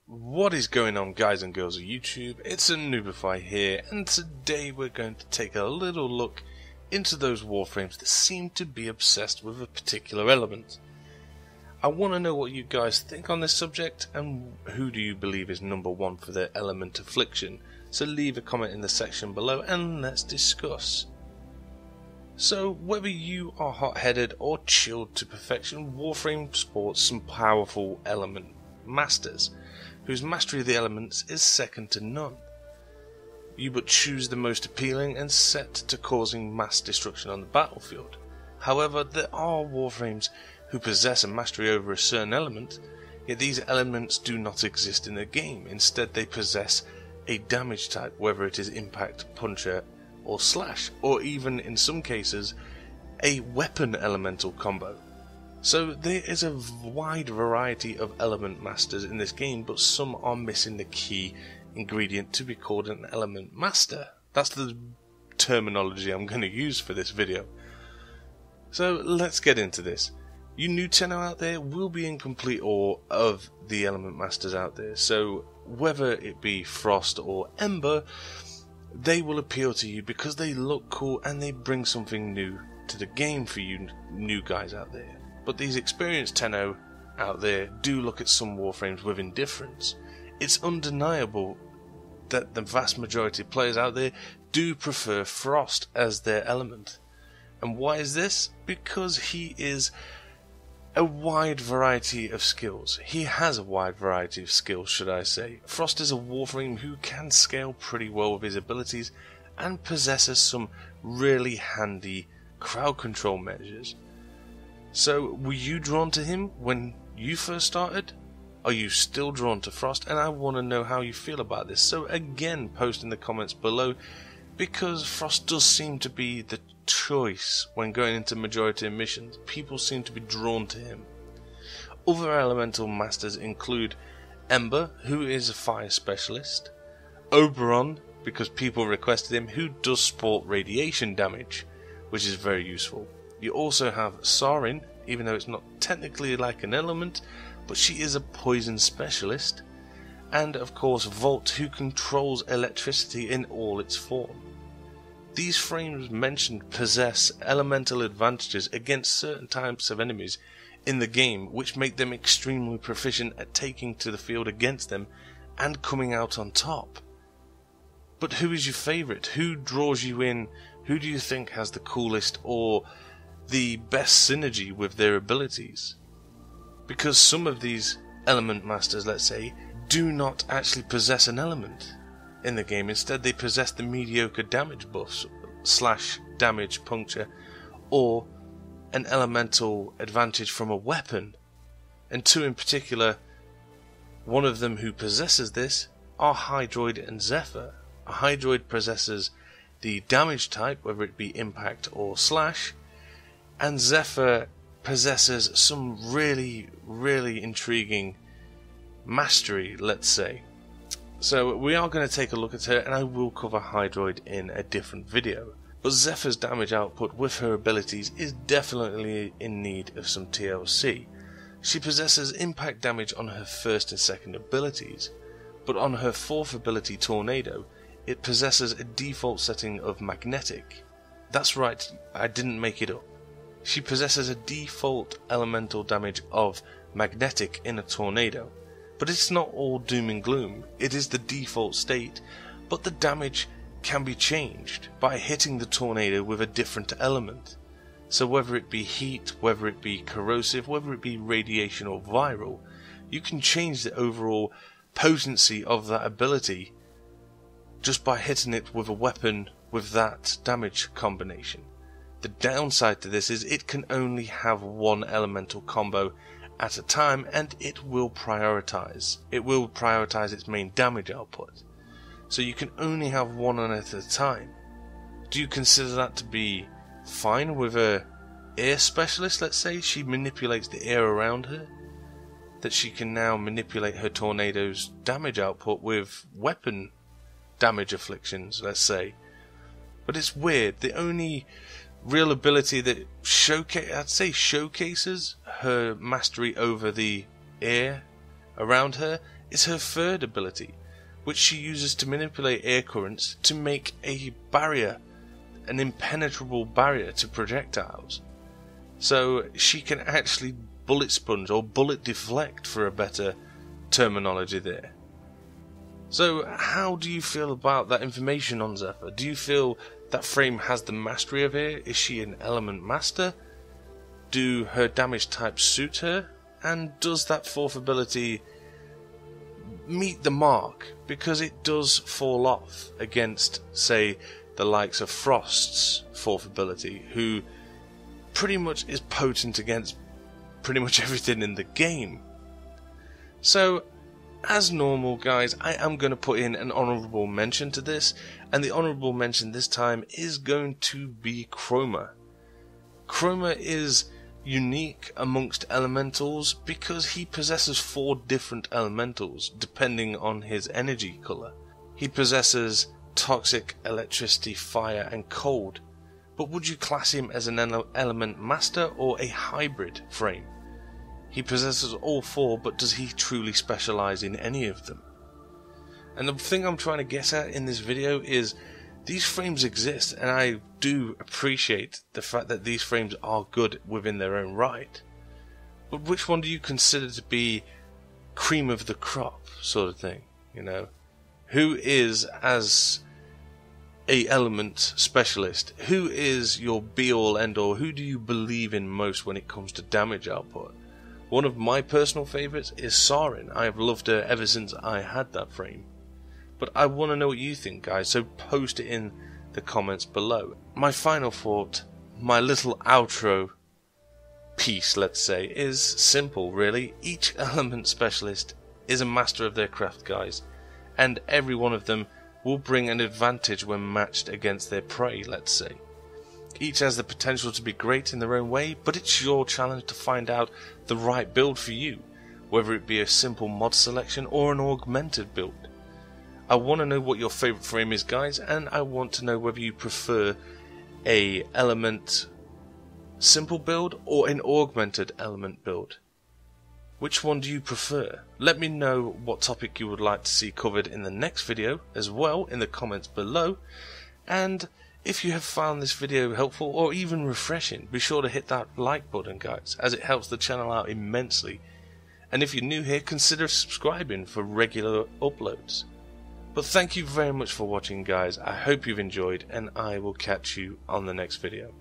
What is going on, guys and girls of YouTube? It's a Noobify here, and today we're going to take a little look into those Warframes that seem to be obsessed with a particular element. I want to know what you guys think on this subject, and who do you believe is number one for their element affliction. So leave a comment in the section below and let's discuss. So, whether you are hot-headed or chilled to perfection, Warframe sports some powerful element masters, whose mastery of the elements is second to none. You but choose the most appealing and set to causing mass destruction on the battlefield. However, there are Warframes who possess a mastery over a certain element, yet these elements do not exist in the game. Instead, they possess a damage type, whether it is impact, puncher, or slash, or even in some cases a weapon elemental combo. So there is a wide variety of element masters in this game, but some are missing the key ingredient to be called an element master. That's the terminology I'm going to use for this video. So let's get into this. You new Tenno out there will be in complete awe of the element masters out there, so whether it be Frost or Ember, they will appeal to you because they look cool and they bring something new to the game for you new guys out there. But these experienced Tenno out there do look at some Warframes with indifference. It's undeniable that the vast majority of players out there do prefer Frost as their element. And why is this? Because he is a wide variety of skills. He has a wide variety of skills, should I say. Frost is a Warframe who can scale pretty well with his abilities and possesses some really handy crowd control measures. So, were you drawn to him when you first started? Are you still drawn to Frost? And I want to know how you feel about this. So again, post in the comments below, because Frost does seem to be the choice when going into majority of missions. People seem to be drawn to him. Other elemental masters include Ember, who is a fire specialist, Oberon, because people requested him, who does sport radiation damage, which is very useful. You also have Sarin, even though it's not technically like an element, but she is a poison specialist, and of course Volt, who controls electricity in all its form. These frames mentioned possess elemental advantages against certain types of enemies in the game, which make them extremely proficient at taking to the field against them and coming out on top. But who is your favourite? Who draws you in? Who do you think has the coolest or the best synergy with their abilities? Because some of these element masters, let's say, do not actually possess an element in the game. Instead, they possess the mediocre damage buffs, slash damage, puncture, or an elemental advantage from a weapon. And two in particular, one of them who possesses this are Hydroid and Zephyr. A Hydroid possesses the damage type, whether it be impact or slash, and Zephyr possesses some really intriguing mastery, let's say. So we are going to take a look at her, and I will cover Hydroid in a different video. But Zephyr's damage output with her abilities is definitely in need of some TLC. She possesses impact damage on her first and second abilities, but on her fourth ability, Tornado, it possesses a default setting of magnetic. That's right, I didn't make it up. She possesses a default elemental damage of magnetic in a tornado. But it's not all doom and gloom. It is the default state, but the damage can be changed by hitting the tornado with a different element. So whether it be heat, whether it be corrosive, whether it be radiation or viral, you can change the overall potency of that ability just by hitting it with a weapon with that damage combination. The downside to this is it can only have one elemental combo at a time, and it will prioritize. It will prioritize its main damage output. So you can only have one on it at a time. Do you consider that to be fine with a air specialist? Let's say she manipulates the air around her, that she can now manipulate her tornado's damage output with weapon damage afflictions, let's say. But it's weird. The only real ability that showcases her mastery over the air around her is her third ability, which she uses to manipulate air currents to make a barrier, an impenetrable barrier to projectiles. So she can actually bullet sponge or bullet deflect, for a better terminology there. So how do you feel about that information on Zephyr? Do you feel that Frame has the mastery of it? Is she an element master? Do her damage types suit her? And does that fourth ability meet the mark? Because it does fall off against, say, the likes of Frost's fourth ability, who pretty much is potent against pretty much everything in the game. So, as normal, guys, I am going to put in an honourable mention to this, and the honourable mention this time is going to be Chroma. Chroma is unique amongst elementals because he possesses 4 different elementals depending on his energy colour. He possesses toxic, electricity, fire and cold, but would you class him as an element master or a hybrid Frame? He possesses all 4, but does he truly specialise in any of them? And the thing I'm trying to get at in this video is these frames exist, and I do appreciate the fact that these frames are good within their own right. But which one do you consider to be cream of the crop sort of thing, you know? Who is, as a element specialist, who is your be-all end-all? Who do you believe in most when it comes to damage output? One of my personal favourites is Sarin. I have loved her ever since I had that frame. But I want to know what you think, guys, so post it in the comments below. My final thought, my little outro piece, let's say, is simple, really. Each element specialist is a master of their craft, guys, and every one of them will bring an advantage when matched against their prey, let's say. Each has the potential to be great in their own way, but it's your challenge to find out the right build for you, whether it be a simple mod selection or an augmented build. I want to know what your favourite frame is, guys, and I want to know whether you prefer a element simple build or an augmented element build. Which one do you prefer? Let me know what topic you would like to see covered in the next video as well in the comments below, and if you have found this video helpful or even refreshing, be sure to hit that like button, guys, as it helps the channel out immensely. And if you're new here, consider subscribing for regular uploads. But thank you very much for watching, guys. I hope you've enjoyed, and I will catch you on the next video.